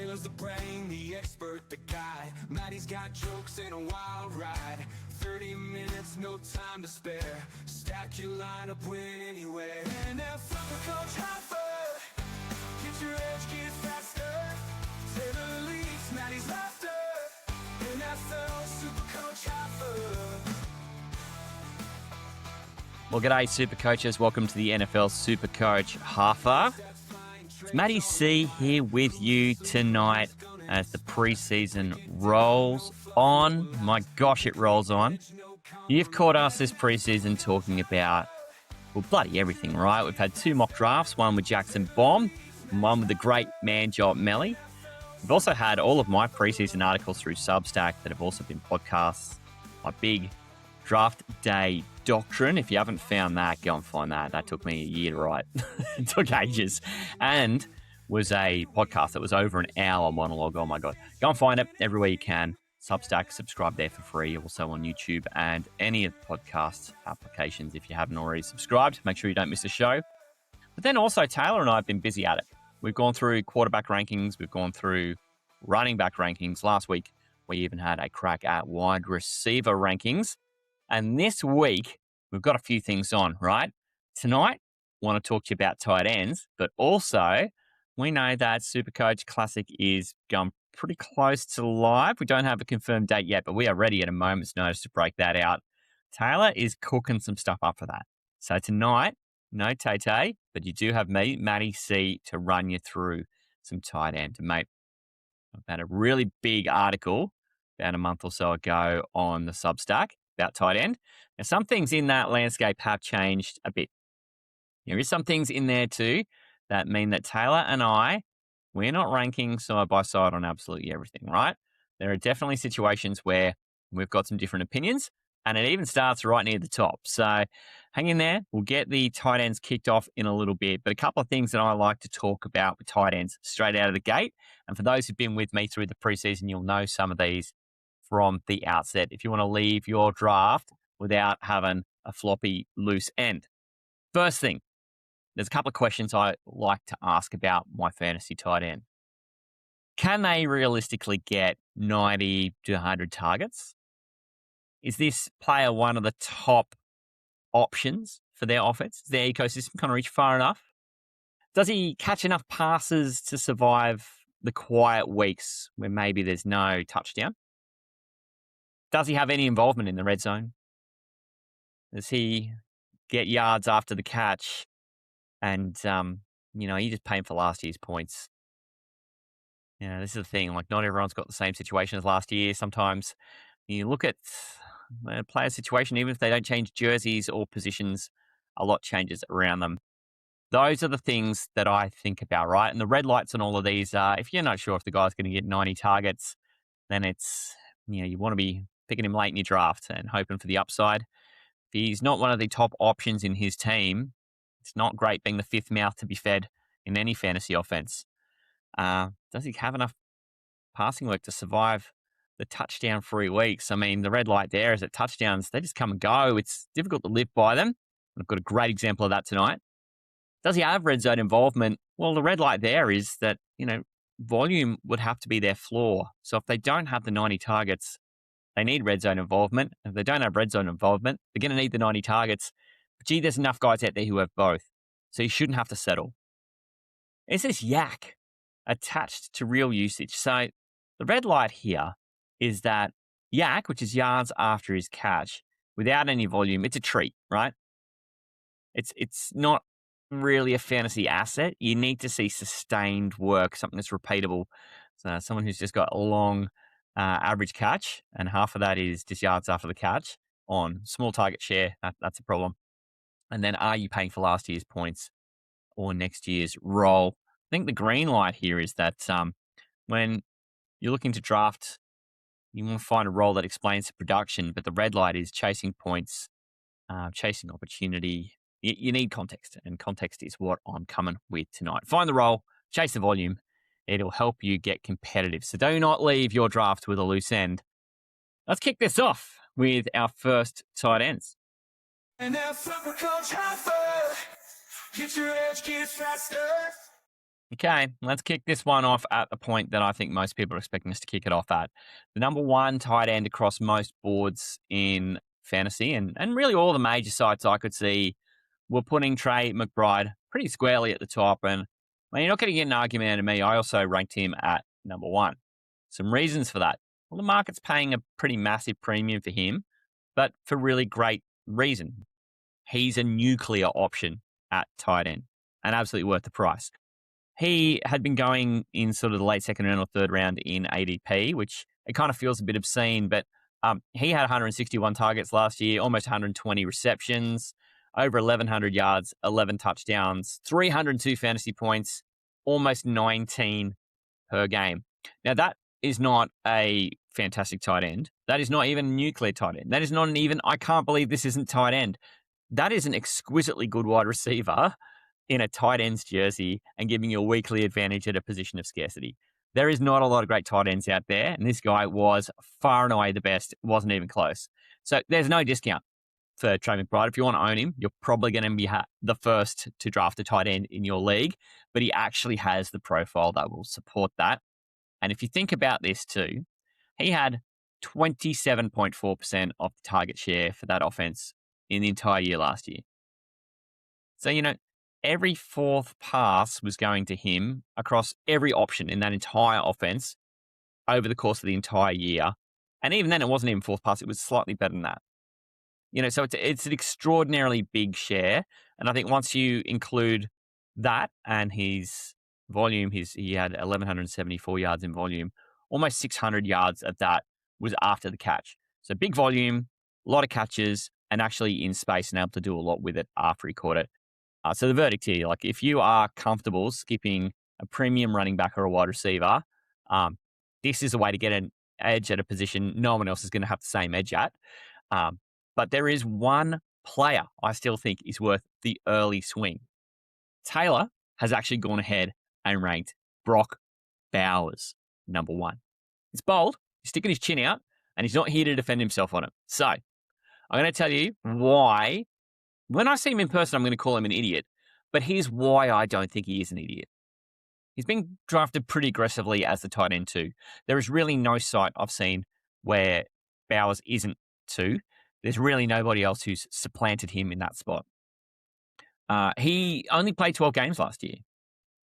Taylor's the brain, the expert, the guy. Matty's got jokes and a wild ride. 30 minutes, no time to spare. Stack your lineup, win anywhere. And now SuperCoach Halfa. Get your edge, get faster. Taylor leads, Matty's laughter. NFL SuperCoach Halfa. Well, g'day, SuperCoaches. Welcome to the NFL SuperCoach Halfa. It's Matty C here with you tonight as the preseason rolls on. My gosh, it rolls on. You've caught us this preseason talking about, well, bloody everything, right? We've had 2 mock drafts, one with Jackson Bomb and one with the great man Job Melly. We've also had all of my preseason articles through Substack that have also been podcasts. My big draft day doctrine. If you haven't found that, go and find that. That took me a year to write. It took ages. And was a podcast that was over an hour monologue. Oh my God. Go and find it everywhere you can. Substack, subscribe there for free. Also on YouTube and any of the podcast applications. If you haven't already subscribed, make sure you don't miss a show. But then also Taylor and I have been busy at it. We've gone through quarterback rankings. We've gone through running back rankings. Last week, we even had a crack at wide receiver rankings. And this week, we've got a few things on, right? Tonight, I want to talk to you about tight ends, but also we know that SuperCoach Classic is going pretty close to live. We don't have a confirmed date yet, but we are ready at a moment's notice to break that out. Taylor is cooking some stuff up for that. So tonight, no Tay-Tay, but you do have me, Matty C, to run you through some tight end. And mate, I've had a really big article about a month or so ago on the Substack about tight end. Now, some things in that landscape have changed a bit. There is some things in there too that mean that Taylor and I, we're not ranking side by side on absolutely everything, right? There are definitely situations where we've got some different opinions, and it even starts right near the top. So hang in there. We'll get the tight ends kicked off in a little bit, but a couple of things that I like to talk about with tight ends straight out of the gate. And for those who've been with me through the preseason, you'll know some of these from the outset if you want to leave your draft without having a floppy loose end. First thing, there's a couple of questions I like to ask about my fantasy tight end. Can they realistically get 90 to 100 targets? Is this player one of the top options for their offense? Is their ecosystem kind of reach far enough? Does he catch enough passes to survive the quiet weeks where maybe there's no touchdown? Does he have any involvement in the red zone? Does he get yards after the catch? And, you just pay him for last year's points. This is the thing. Like, not everyone's got the same situation as last year. Sometimes you look at a player situation, even if they don't change jerseys or positions, a lot changes around them. Those are the things that I think about, right? And the red lights on all of these are, if you're not sure if the guy's going to get 90 targets, then it's, you want to be picking him late in your draft and hoping for the upside. If he's not one of the top options in his team, it's not great being the fifth mouth to be fed in any fantasy offense. Does he have enough passing work to survive the touchdown-free weeks? I mean, the red light there is that touchdowns, they just come and go. It's difficult to live by them. I've got a great example of that tonight. Does he have red zone involvement? Well, the red light there is that, volume would have to be their floor. So if they don't have the 90 targets, they need red zone involvement. If they don't have red zone involvement, they're going to need the 90 targets. But gee, there's enough guys out there who have both. So you shouldn't have to settle. Is this yak attached to real usage? So the red light here is that yak, which is yards after his catch, without any volume, it's a treat, right? It's not really a fantasy asset. You need to see sustained work, something that's repeatable. So someone who's just got a long average catch, and half of that is just yards after the catch on small target share. That's a problem. And then are you paying for last year's points or next year's role? I think the green light here is that when you're looking to draft, you want to find a role that explains the production, but the red light is chasing points, chasing opportunity. You need context, and context is what I'm coming with tonight. Find the role, chase the volume. It'll help you get competitive. So do not leave your draft with a loose end. Let's kick this off with our first tight ends. And now SuperCoach Halfa. Get your edge, get faster. Okay, let's kick this one off at the point that I think most people are expecting us to kick it off at. The number one tight end across most boards in fantasy and really all the major sites I could see were putting Trey McBride pretty squarely at the top. And when you're not going to get an argument out of me, I also ranked him at number one. Some reasons for that. Well, the market's paying a pretty massive premium for him, but for really great reason. He's a nuclear option at tight end and absolutely worth the price. He had been going in sort of the late second round or third round in ADP, which it kind of feels a bit obscene, but he had 161 targets last year, almost 120 receptions, over 1,100 yards, 11 touchdowns, 302 fantasy points, almost 19 per game. Now, that is not a fantastic tight end. That is not even a nuclear tight end. That is not an even, I can't believe this isn't tight end. That is an exquisitely good wide receiver in a tight end's jersey and giving you a weekly advantage at a position of scarcity. There is not a lot of great tight ends out there, and this guy was far and away the best. It wasn't even close. So there's no discount for Trey McBride. If you want to own him, you're probably going to be the first to draft a tight end in your league, but he actually has the profile that will support that. And if you think about this too, he had 27.4% of the target share for that offense in the entire year last year. So, every fourth pass was going to him across every option in that entire offense over the course of the entire year. And even then, it wasn't even fourth pass. It was slightly better than that. So it's an extraordinarily big share. And I think once you include that and his volume, he had 1,174 yards in volume, almost 600 yards of that was after the catch. So big volume, a lot of catches, and actually in space and able to do a lot with it after he caught it. So the verdict here, like if you are comfortable skipping a premium running back or a wide receiver, this is a way to get an edge at a position no one else is going to have the same edge at. But there is one player I still think is worth the early swing. Taylor has actually gone ahead and ranked Brock Bowers number one. It's bold. He's sticking his chin out, and he's not here to defend himself on it. So I'm going to tell you why. When I see him in person, I'm going to call him an idiot. But here's why I don't think he is an idiot. He's been drafted pretty aggressively as the tight end too. There is really no site I've seen where Bowers isn't two. There's really nobody else who's supplanted him in that spot. He only played 12 games last year.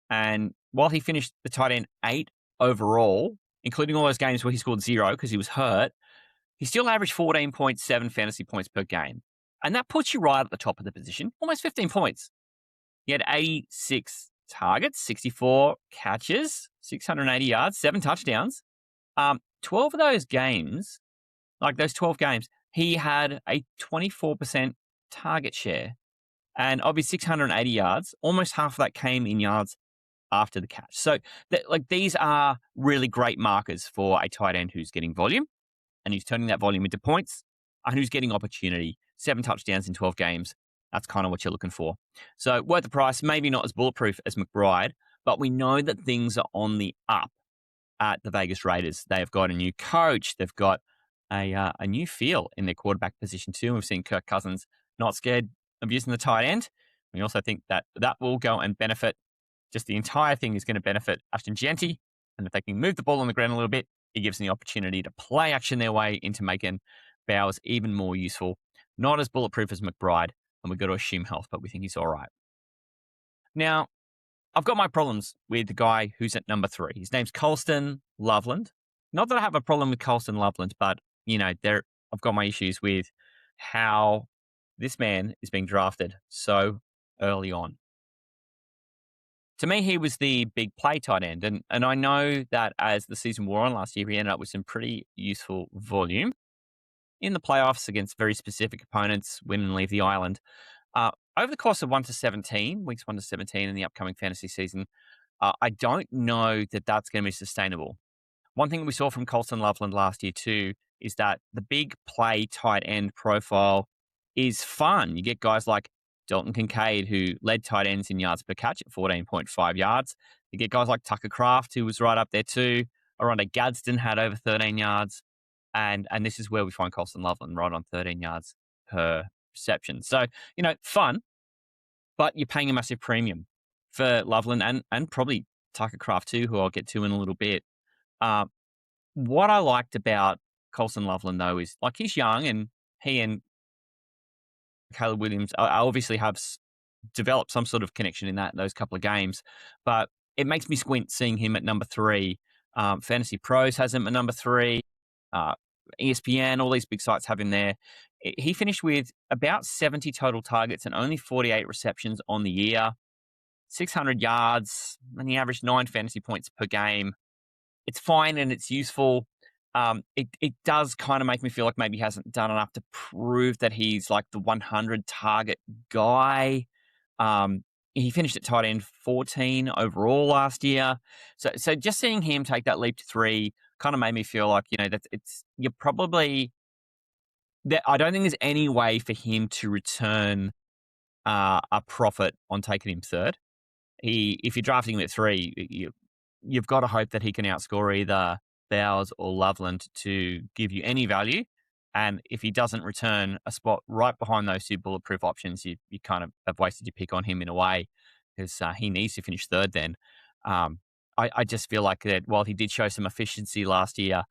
And while he finished the tight end 8 overall, including all those games where he scored 0 because he was hurt, he still averaged 14.7 fantasy points per game. And that puts you right at the top of the position, almost 15 points. He had 86 targets, 64 catches, 680 yards, 7 touchdowns. 12 of those games, like those 12 games, he had a 24% target share. And of his 680 yards, almost half of that came in yards after the catch. So these are really great markers for a tight end who's getting volume and who's turning that volume into points and who's getting opportunity. 7 touchdowns in 12 games. That's kind of what you're looking for. So worth the price, maybe not as bulletproof as McBride, but we know that things are on the up at the Vegas Raiders. They have got a new coach. They've got a new feel in their quarterback position too. We've seen Kirk Cousins not scared of using the tight end. We also think that will go and benefit. Just the entire thing is going to benefit Ashton Jeanty. And if they can move the ball on the ground a little bit, it gives them the opportunity to play action their way into making Bowers even more useful. Not as bulletproof as McBride, and we've got to assume health, but we think he's all right. Now, I've got my problems with the guy who's at number 3. His name's Colston Loveland. Not that I have a problem with Colston Loveland, but, I've got my issues with how this man is being drafted so early on. To me, he was the big play tight end, and I know that as the season wore on last year, he ended up with some pretty useful volume in the playoffs against very specific opponents, win and leave the island. Over the course of weeks 1 to 17 in the upcoming fantasy season, I don't know that that's going to be sustainable. One thing we saw from Colston Loveland last year too is that the big play tight end profile is fun. You get guys like Dalton Kincaid, who led tight ends in yards per catch at 14.5 yards. You get guys like Tucker Kraft, who was right up there too. Aronda Gadsden had over 13 yards. And this is where we find Colston Loveland right on 13 yards per reception. So, fun, but you're paying a massive premium for Loveland and probably Tucker Craft too, who I'll get to in a little bit. Uh, what I liked about Colson Loveland, though, is like he's young and he and Caleb Williams obviously have developed some sort of connection in those couple of games. But it makes me squint seeing him at number 3. Fantasy Pros has him at number 3. ESPN, all these big sites have him there. He finished with about 70 total targets and only 48 receptions on the year, 600 yards, and he averaged 9 fantasy points per game. It's fine and it's useful. It does kind of make me feel like maybe he hasn't done enough to prove that he's like the 100 target guy. He finished at tight end 14 overall last year. So just seeing him take that leap to 3 kind of made me feel like, you're probably that. I don't think there's any way for him to return a profit on taking him 3rd. If you're drafting him at 3, you've got to hope that he can outscore either Bowers or Loveland to give you any value. And if he doesn't return a spot right behind those 2 bulletproof options, you kind of have wasted your pick on him in a way, because he needs to finish 3rd then. I just feel like that while he did show some efficiency last year,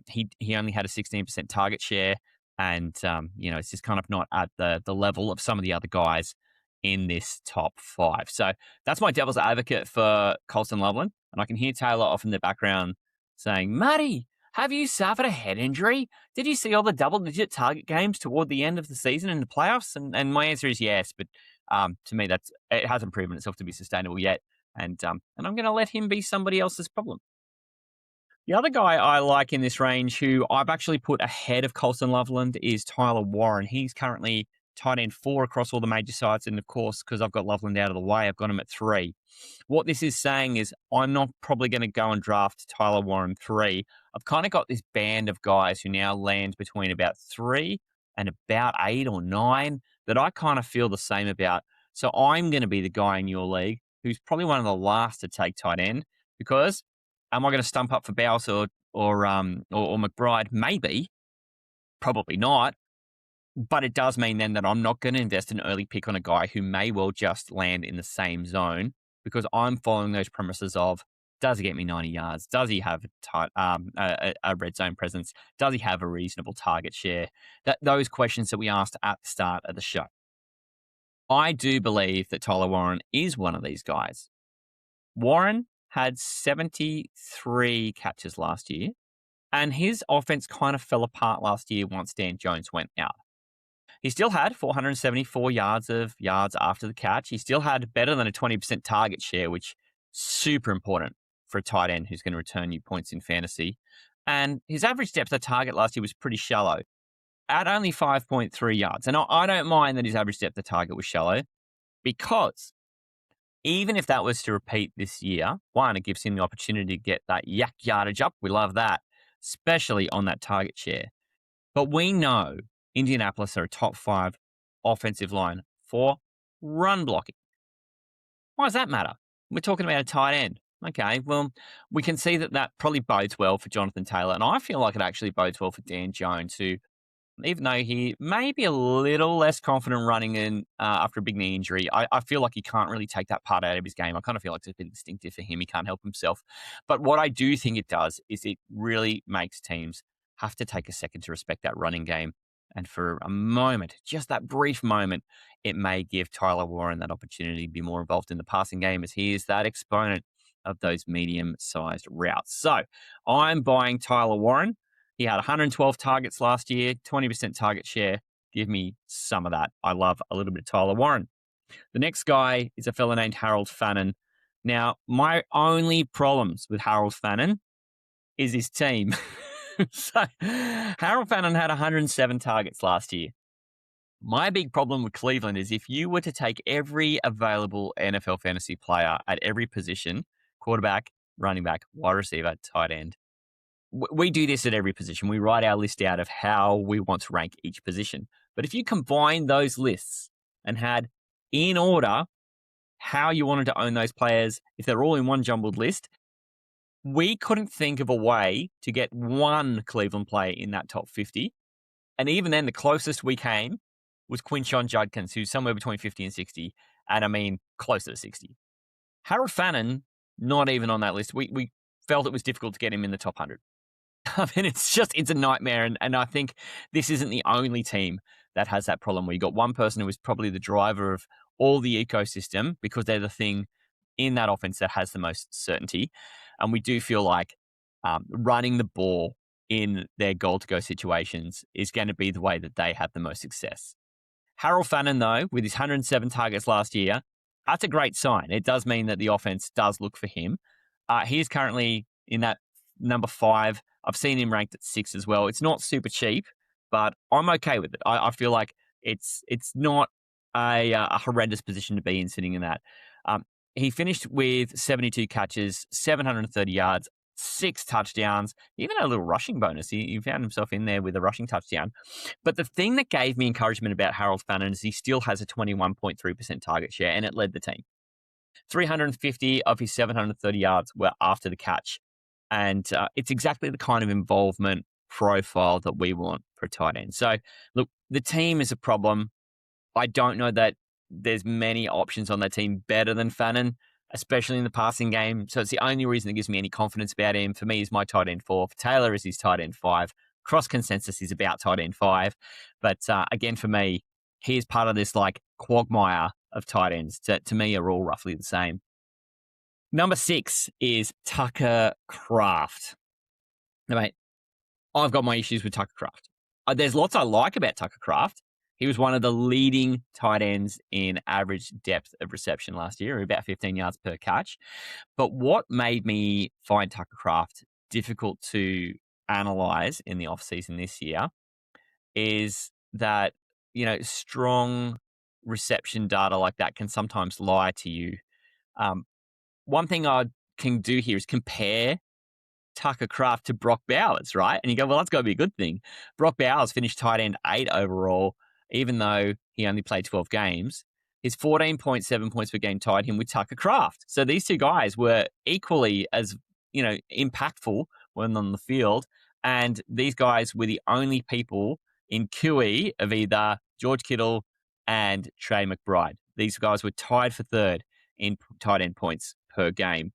he only had a 16% target share. And, it's just kind of not at the level of some of the other guys in this top 5. So that's my devil's advocate for Colson Loveland. And I can hear Taylor off in the background saying, Matty, have you suffered a head injury? Did you see all the double-digit target games toward the end of the season in the playoffs? And my answer is yes, but to me, it hasn't proven itself to be sustainable yet. And I'm going to let him be somebody else's problem. The other guy I like in this range, who I've actually put ahead of Colson Loveland, is Tyler Warren. He's currently tight end 4 across all the major sites. And of course, because I've got Loveland out of the way, I've got him at 3. What this is saying is I'm not probably going to go and draft Tyler Warren 3. I've kind of got this band of guys who now land between about 3 and about 8 or 9 that I kind of feel the same about. So I'm going to be the guy in your league who's probably one of the last to take tight end, because am I going to stump up for Bowles or McBride? Maybe. Probably not. But it does mean then that I'm not going to invest an early pick on a guy who may well just land in the same zone, because I'm following those premises of, does he get me 90 yards? Does he have a red zone presence? Does he have a reasonable target share? Those questions that we asked at the start of the show. I do believe that Tyler Warren is one of these guys. Warren had 73 catches last year, and his offense kind of fell apart last year once Dan Jones went out. He still had 474 yards after the catch. He still had better than a 20% target share, which is super important for a tight end who's going to return you points in fantasy. And his average depth of target last year was pretty shallow, at only 5.3 yards. And I don't mind that his average depth of target was shallow, because even if that was to repeat this year, one, it gives him the opportunity to get that yak yardage up. We love that, especially on that target share. But we know Indianapolis are a top 5 offensive line for run blocking. Why does that matter? We're talking about a tight end. Okay, well, we can see that probably bodes well for Jonathan Taylor. And I feel like it actually bodes well for Dan Jones, who, even though he may be a little less confident running in after a big knee injury, I feel like he can't really take that part out of his game. I kind of feel like it's a bit instinctive for him. He can't help himself. But what I do think it does is it really makes teams have to take a second to respect that running game. And for a moment, just that brief moment, it may give Tyler Warren that opportunity to be more involved in the passing game, as he is that exponent of those medium-sized routes. So I'm buying Tyler Warren. He had 112 targets last year, 20% target share. Give me some of that. I love a little bit of Tyler Warren. The next guy is a fella named Harold Fannin. Now, my only problems with Harold Fannin is his team. So, Harold Fannin had 107 targets last year. My big problem with Cleveland is if you were to take every available NFL fantasy player at every position, quarterback, running back, wide receiver, tight end, we do this at every position. We write our list out of how we want to rank each position. But if you combine those lists and had in order how you wanted to own those players, if they're all in one jumbled list, we couldn't think of a way to get one Cleveland player in that top 50. And even then, the closest we came was Quinshon Judkins, who's somewhere between 50 and 60. And I mean, closer to 60. Harold Fannin not even on that list. We felt it was difficult to get him in the top 100. I mean, it's a nightmare. And I think this isn't the only team that has that problem where you got one person who is probably the driver of all the ecosystem because they're the thing in that offense that has the most certainty. And we do feel like running the ball in their goal-to-go situations is going to be the way that they have the most success. Harold Fannin, though, with his 107 targets last year, that's a great sign. It does mean that the offense does look for him. He is currently in that number 5. I've seen him ranked at 6 as well. It's not super cheap, but I'm okay with it. I feel like it's not a horrendous position to be in sitting in that. He finished with 72 catches, 730 yards, 6 touchdowns, even a little rushing bonus. He found himself in there with a rushing touchdown. But the thing that gave me encouragement about Harold Fannin is he still has a 21.3% target share, and it led the team. 350 of his 730 yards were after the catch. And it's exactly the kind of involvement profile that we want for a tight end. So, look, the team is a problem. I don't know that there's many options on that team better than Fannin, especially in the passing game. So it's the only reason that gives me any confidence about him. For me, he's my tight end 4. For Taylor, is his tight end 5. Cross consensus is about tight end 5. But again, for me, he is part of this like quagmire of tight ends. To me, are all roughly the same. Number 6 is Tucker Kraft. Now, mate, I've got my issues with Tucker Kraft. There's lots I like about Tucker Kraft. He was one of the leading tight ends in average depth of reception last year, about 15 yards per catch. But what made me find Tucker Kraft difficult to analyze in the offseason this year is that, strong reception data like that can sometimes lie to you. One thing I can do here is compare Tucker Kraft to Brock Bowers, right? And you go, well, that's got to be a good thing. Brock Bowers finished tight end 8 overall, even though he only played 12 games. His 14.7 points per game tied him with Tucker Kraft. So these two guys were equally as, impactful when on the field. And these guys were the only people in QE of either George Kittle and Trey McBride. These guys were tied for 3rd in tight end points per game.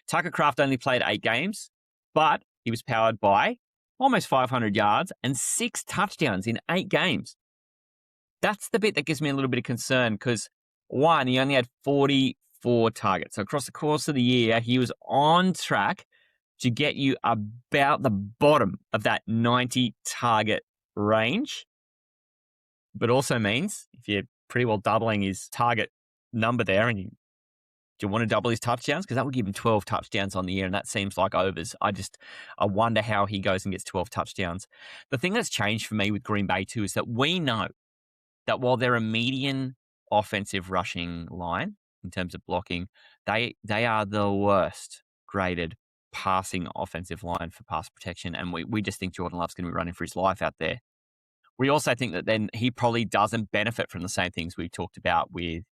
Tucker Kraft only played 8 games, but he was powered by almost 500 yards and 6 touchdowns in 8 games. That's the bit that gives me a little bit of concern because, one, he only had 44 targets. So across the course of the year, he was on track to get you about the bottom of that 90 target range. But also means if you're pretty well doubling his target number there and do you want to double his touchdowns? Because that would give him 12 touchdowns on the year, and that seems like overs. I wonder how he goes and gets 12 touchdowns. The thing that's changed for me with Green Bay too is that we know that while they're a median offensive rushing line in terms of blocking, they are the worst graded passing offensive line for pass protection, and we just think Jordan Love's going to be running for his life out there. We also think that then he probably doesn't benefit from the same things we talked about with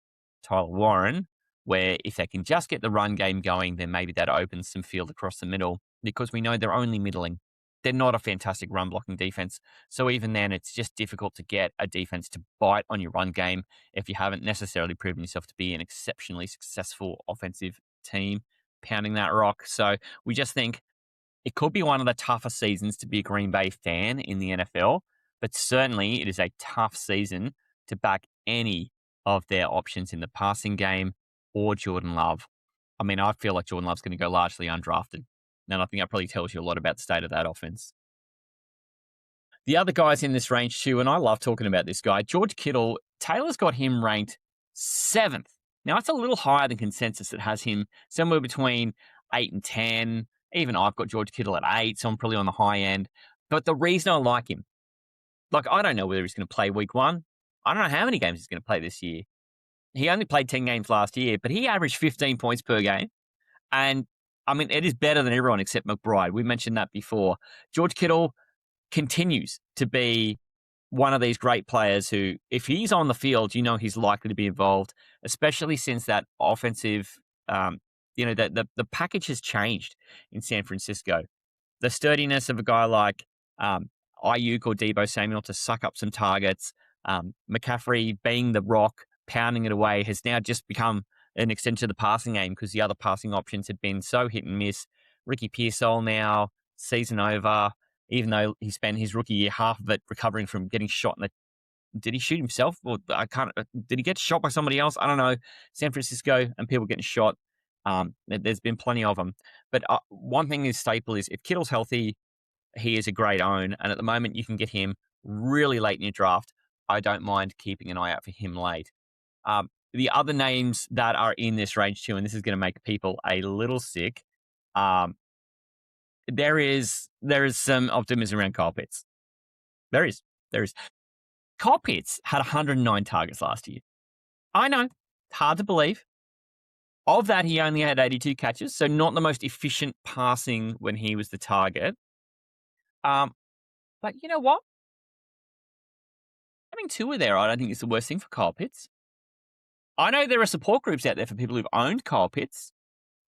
Tyler Warren, where if they can just get the run game going, then maybe that opens some field across the middle because we know they're only middling. They're not a fantastic run blocking defense. So even then, it's just difficult to get a defense to bite on your run game if you haven't necessarily proven yourself to be an exceptionally successful offensive team pounding that rock. So we just think it could be one of the tougher seasons to be a Green Bay fan in the NFL, but certainly it is a tough season to back any of their options in the passing game or Jordan Love. I mean, I feel like Jordan Love's going to go largely undrafted. And I think that probably tells you a lot about the state of that offense. The other guys in this range too, and I love talking about this guy, George Kittle, Taylor's got him ranked 7th. Now, it's a little higher than consensus that has him somewhere between 8 and 10. Even I've got George Kittle at 8, so I'm probably on the high end. But the reason I like him, I don't know whether he's going to play week 1. I don't know how many games he's going to play this year. He only played 10 games last year, but he averaged 15 points per game. And I mean, it is better than everyone except McBride. We mentioned that before. George Kittle continues to be one of these great players who, if he's on the field, he's likely to be involved, especially since that offensive, the package has changed in San Francisco. The sturdiness of a guy like Ayuk or Deebo Samuel to suck up some targets, McCaffrey being the rock, pounding it away, has now just become an extension of the passing game because the other passing options had been so hit and miss. Ricky Pearsall now, season over, even though he spent his rookie year, half of it recovering from getting shot in the. Did he shoot himself? Or I can't. Did he get shot by somebody else? I don't know. San Francisco and people getting shot. There's been plenty of them. But one thing is staple is if Kittle's healthy, he is a great own. And at the moment, you can get him really late in your draft. I don't mind keeping an eye out for him late. The other names that are in this range too, and this is going to make people a little sick. There is some optimism around Kyle Pitts. There is. Kyle Pitts had 109 targets last year. I know, it's hard to believe. Of that, he only had 82 catches, so not the most efficient passing when he was the target. But you know what? Having Tua there, I don't think is the worst thing for Kyle Pitts. I know there are support groups out there for people who've owned Kyle Pitts.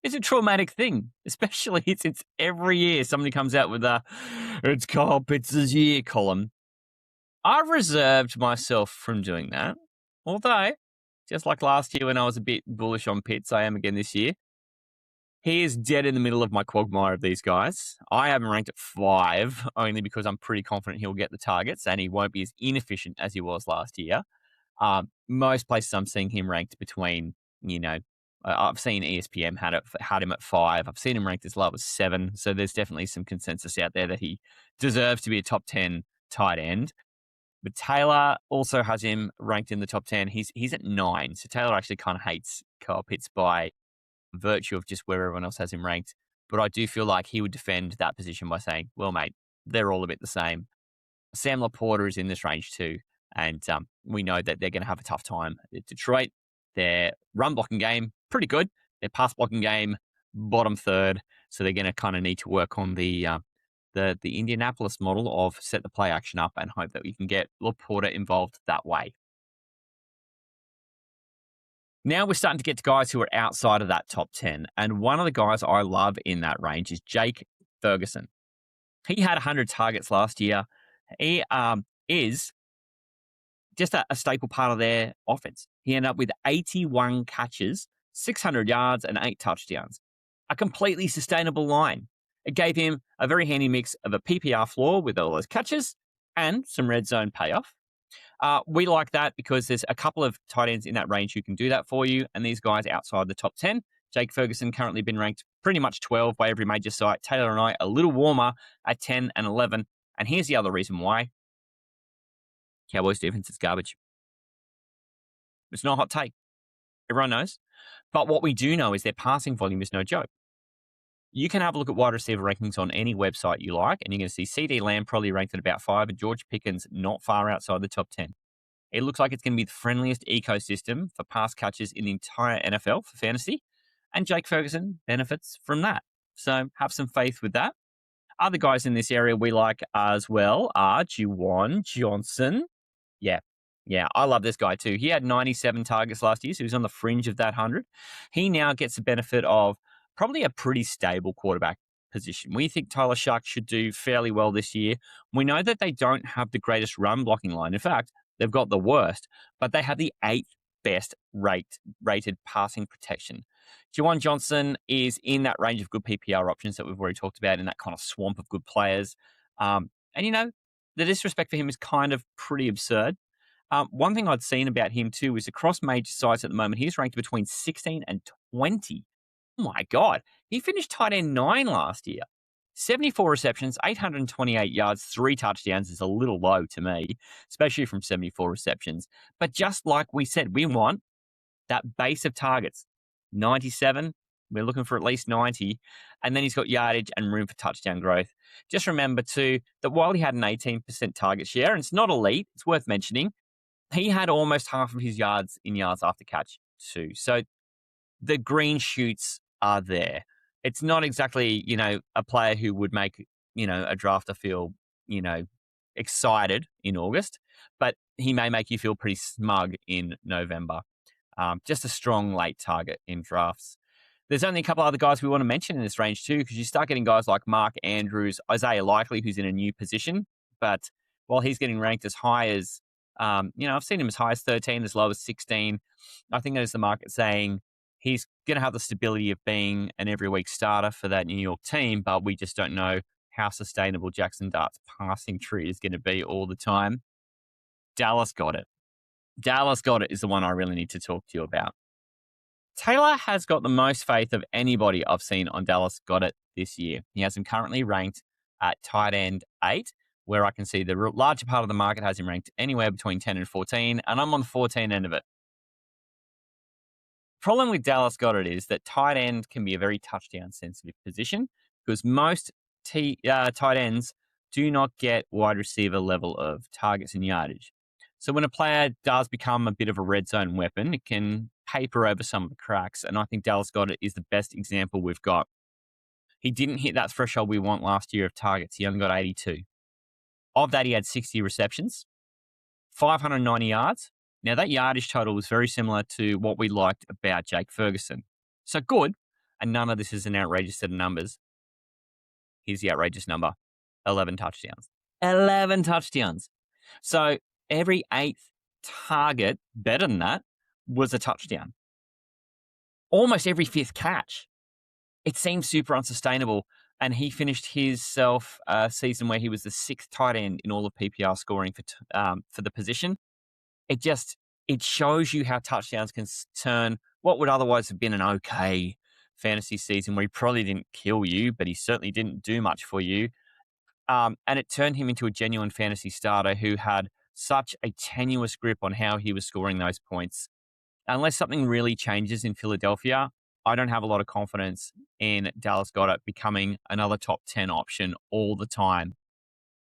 It's a traumatic thing, especially since every year somebody comes out with a "It's Kyle Pitts' year" column. I've reserved myself from doing that. Although, just like last year when I was a bit bullish on Pitts, I am again this year. He is dead in the middle of my quagmire of these guys. I have him ranked at 5, only because I'm pretty confident he'll get the targets and he won't be as inefficient as he was last year. Most places I'm seeing him ranked between, I've seen ESPN had him at 5. I've seen him ranked as low as 7. So there's definitely some consensus out there that he deserves to be a top 10 tight end. But Taylor also has him ranked in the top 10. He's at 9. So Taylor actually kind of hates Kyle Pitts by virtue of just where everyone else has him ranked. But I do feel like he would defend that position by saying, well, mate, they're all a bit the same. Sam Laporta is in this range too. And we know that they're going to have a tough time at Detroit. Their run blocking game, pretty good. Their pass blocking game, bottom third. So they're going to kind of need to work on the Indianapolis model of set the play action up and hope that we can get Laporta involved that way. Now we're starting to get to guys who are outside of that top 10. And one of the guys I love in that range is Jake Ferguson. He had 100 targets last year. He is just a staple part of their offense. He ended up with 81 catches, 600 yards, and 8 touchdowns. A completely sustainable line. It gave him a very handy mix of a PPR floor with all those catches and some red zone payoff. We like that because there's a couple of tight ends in that range who can do that for you, and these guys outside the top 10. Jake Ferguson currently been ranked pretty much 12 by every major site. Taylor and I a little warmer at 10 and 11. And here's the other reason why. Cowboys defense is garbage. It's not a hot take. Everyone knows. But what we do know is their passing volume is no joke. You can have a look at wide receiver rankings on any website you like, and you're going to see CD Lamb probably ranked at about 5, and George Pickens not far outside the top 10. It looks like it's going to be the friendliest ecosystem for pass catches in the entire NFL for fantasy, and Jake Ferguson benefits from that. So have some faith with that. Other guys in this area we like as well are Juwan Johnson. Yeah, I love this guy too. He had 97 targets last year, so he was on the fringe of that 100. He now gets the benefit of probably a pretty stable quarterback position. We think Tyler Shuck should do fairly well this year. We know that they don't have the greatest run blocking line. In fact, they've got the worst, but they have the 8th best rated passing protection. Juwan Johnson is in that range of good PPR options that we've already talked about, in that kind of swamp of good players. And the disrespect for him is kind of pretty absurd. One thing I'd seen about him too is across major sites at the moment, he's ranked between 16 and 20. Oh my God. He finished tight end 9 last year. 74 receptions, 828 yards, 3 touchdowns is a little low to me, especially from 74 receptions. But just like we said, we want that base of targets. 97, we're looking for at least 90. And then he's got yardage and room for touchdown growth. Just remember too that while he had an 18% target share, and it's not elite, it's worth mentioning, he had almost half of his yards in yards after catch too. So the green shoots are there. It's not exactly, a player who would make, a drafter feel, excited in August, but he may make you feel pretty smug in November. Just a strong late target in drafts. There's only a couple other guys we want to mention in this range too, because you start getting guys like Mark Andrews, Isaiah Likely, who's in a new position, but while he's getting ranked as high as, I've seen him as high as 13, as low as 16. I think that is the market saying He's going to have the stability of being an every week starter for that New York team, but we just don't know how sustainable Jackson Dart's passing tree is going to be all the time. Dallas got it. Dallas got it is the one I really need to talk to you about. Taylor has got the most faith of anybody I've seen on Dallas got it this year. He has him currently ranked at tight end 8, where I can see the larger part of the market has him ranked anywhere between 10 and 14, and I'm on the 14 end of it. Problem with Dallas Goedert is that tight end can be a very touchdown sensitive position because most tight ends do not get wide receiver level of targets and yardage. So when a player does become a bit of a red zone weapon, it can paper over some of the cracks. And I think Dallas Goedert is the best example we've got. He didn't hit that threshold we want last year of targets. He only got 82. Of that, he had 60 receptions, 590 yards. Now, that yardage total was very similar to what we liked about Jake Ferguson. So good, and none of this is an outrageous set of numbers. Here's the outrageous number, 11 touchdowns. 11 touchdowns. So every 8th target, better than that, was a touchdown. Almost every 5th catch. It seems super unsustainable, and he finished his season where he was the 6th tight end in all of PPR scoring for the position. It shows you how touchdowns can turn what would otherwise have been an okay fantasy season where he probably didn't kill you, but he certainly didn't do much for you. And it turned him into a genuine fantasy starter who had such a tenuous grip on how he was scoring those points. Unless something really changes in Philadelphia, I don't have a lot of confidence in Dallas Goedert becoming another top 10 option all the time.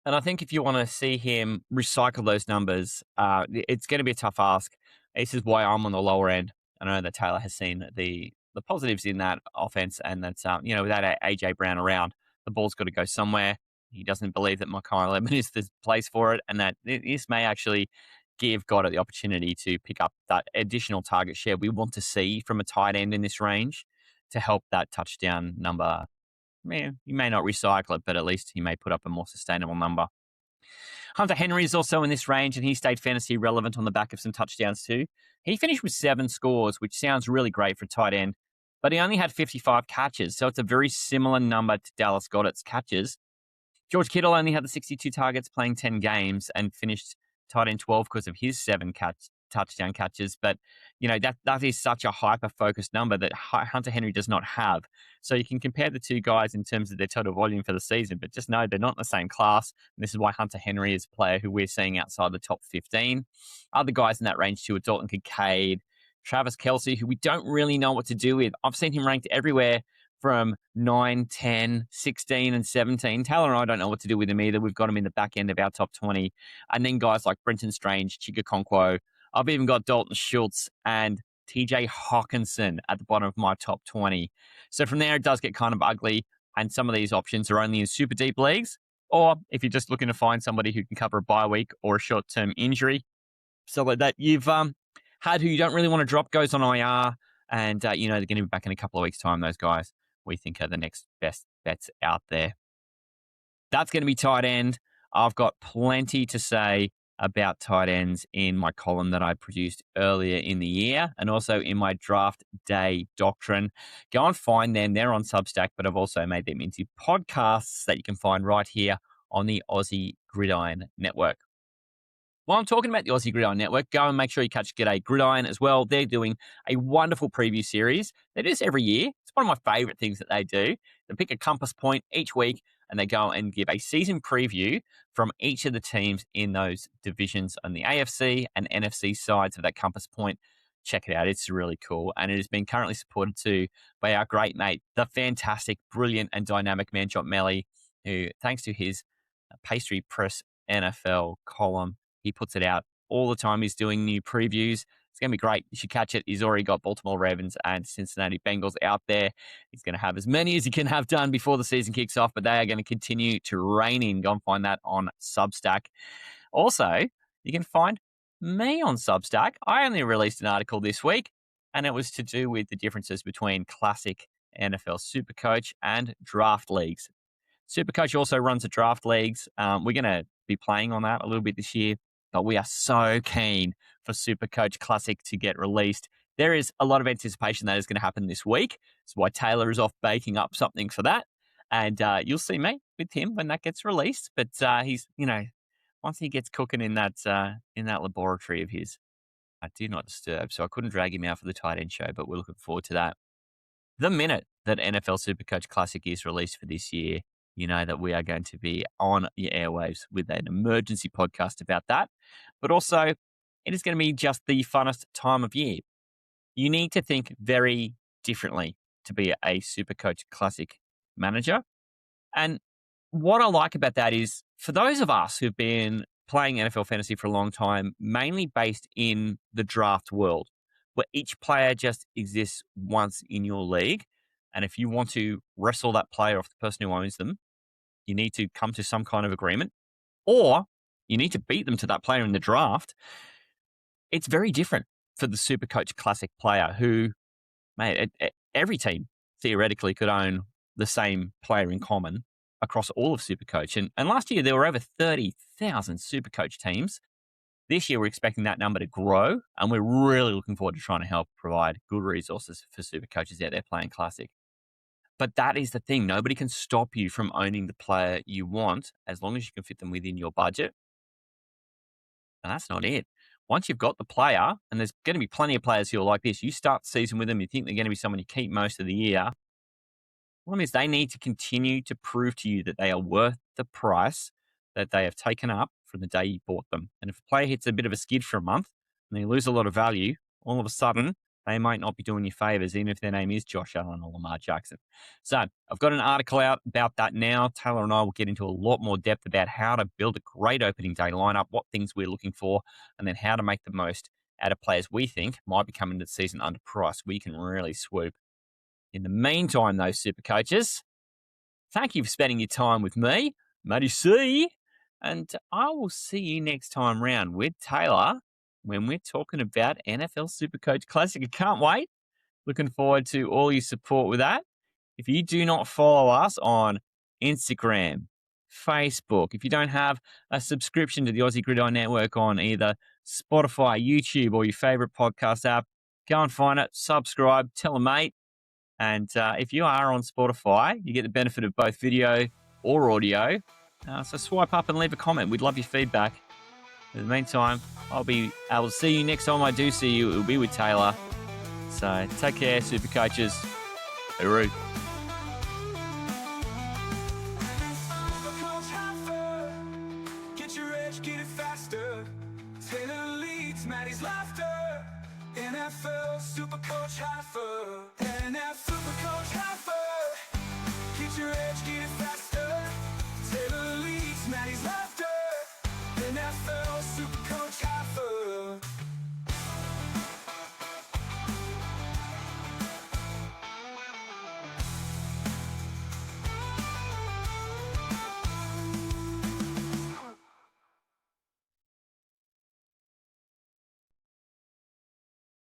And I think if you want to see him recycle those numbers, it's going to be a tough ask. This is why I'm on the lower end. I know that Taylor has seen the positives in that offense, and that's without AJ Brown around, the ball's got to go somewhere. He doesn't believe that Mekhi Lemon is the place for it, and that this may actually give Goddard the opportunity to pick up that additional target share we want to see from a tight end in this range to help that touchdown number. He may not recycle it, but at least he may put up a more sustainable number. Hunter Henry is also in this range, and he stayed fantasy relevant on the back of some touchdowns too. He finished with 7 scores, which sounds really great for tight end, but he only had 55 catches, so it's a very similar number to Dallas Goedert's catches. George Kittle only had the 62 targets playing 10 games and finished tight end 12 because of his 7 touchdown catches. But, that is such a hyper-focused number that Hunter Henry does not have. So you can compare the two guys in terms of their total volume for the season, but just know they're not in the same class. And this is why Hunter Henry is a player who we're seeing outside the top 15. Other guys in that range too are Dalton Kincaid, Travis Kelce, who we don't really know what to do with. I've seen him ranked everywhere from 9, 10, 16, and 17. Taylor and I don't know what to do with him either. We've got him in the back end of our top 20. And then guys like Brenton Strange, Chig Okonkwo. I've even got Dalton Schultz and TJ Hawkinson at the bottom of my top 20. So from there, it does get kind of ugly. And some of these options are only in super deep leagues. Or if you're just looking to find somebody who can cover a bye week or a short-term injury. So that you've had who you don't really want to drop goes on IR. And, they're going to be back in a couple of weeks' time, those guys we think are the next best bets out there. That's going to be tight end. I've got plenty to say about tight ends in my column that I produced earlier in the year and also in my draft day doctrine. Go and find them. They're on Substack, but I've also made them into podcasts that you can find right here on the Aussie Gridiron Network. While I'm talking about the Aussie Gridiron Network, go and make sure you catch G'day Gridiron as well. They're doing a wonderful preview series. They do this every year. It's one of my favorite things that they do. They pick a compass point each week and they go and give a season preview from each of the teams in those divisions on the AFC and NFC sides of that compass point. Check it out. It's really cool. And it has been currently supported too by our great mate, the fantastic, brilliant and dynamic Manjot Melly, who, thanks to his Pastry Press NFL column, he puts it out all the time. He's doing new previews. It's going to be great. You should catch it. He's already got Baltimore Ravens and Cincinnati Bengals out there. He's going to have as many as he can have done before the season kicks off, but they are going to continue to reign in. Go and find that on Substack. Also, you can find me on Substack. I only released an article this week, and it was to do with the differences between classic NFL SuperCoach and draft leagues. SuperCoach also runs the draft leagues. We're going to be playing on that a little bit this year. But we are so keen for SuperCoach Classic to get released. there is a lot of anticipation that is going to happen this week. That's why Taylor is off baking up something for that. And you'll see me with him when that gets released. But he's, once he gets cooking in that laboratory of his, I do not disturb. So I couldn't drag him out for the tight end show, but we're looking forward to that. The minute that NFL SuperCoach Classic is released for this year, you know that we are going to be on your airwaves with an emergency podcast about that. But also, it is going to be just the funnest time of year. You need to think very differently to be a SuperCoach Classic manager. And what I like about that is for those of us who've been playing NFL fantasy for a long time, mainly based in the draft world, where each player just exists once in your league. And if you want to wrestle that player off the person who owns them, you need to come to some kind of agreement, or you need to beat them to that player in the draft. It's very different for the SuperCoach Classic player who, mate, every team theoretically could own the same player in common across all of SuperCoach. And last year, there were over 30,000 SuperCoach teams. This year, we're expecting that number to grow, and we're really looking forward to trying to help provide good resources for SuperCoaches out there playing Classic. But that is the thing. Nobody can stop you from owning the player you want as long as you can fit them within your budget. And that's not it. Once you've got the player, and there's going to be plenty of players who are like this, you start the season with them, you think they're going to be someone you keep most of the year. The problem is they need to continue to prove to you that they are worth the price that they have taken up from the day you bought them. And if a player hits a bit of a skid for a month and they lose a lot of value, all of a sudden, they might not be doing you favors, even if their name is Josh Allen or Lamar Jackson. So I've got an article out about that now. Taylor and I will get into a lot more depth about how to build a great opening day lineup, what things we're looking for, and then how to make the most out of players we think might be coming into the season underpriced. We can really swoop. In the meantime, though, super coaches, thank you for spending your time with me, Matty C, and I will see you next time round with Taylor when we're talking about NFL SuperCoach Classic. I can't wait. Looking forward to all your support with that. If you do not follow us on Instagram, Facebook, if you don't have a subscription to the Aussie Gridiron Network on either Spotify, YouTube, or your favorite podcast app, go and find it, subscribe, tell a mate. And if you are on Spotify, you get the benefit of both video or audio. So swipe up and leave a comment. We'd love your feedback. In the meantime, I'll be able to see you next time I do see you. It'll be with Taylor. So take care, super coaches. Hooroo. SuperCoach Halfa. Get your edge, get it faster. Taylor leads, Matty's laughter. NFL SuperCoach Halfa. NFL SuperCoach Halfa.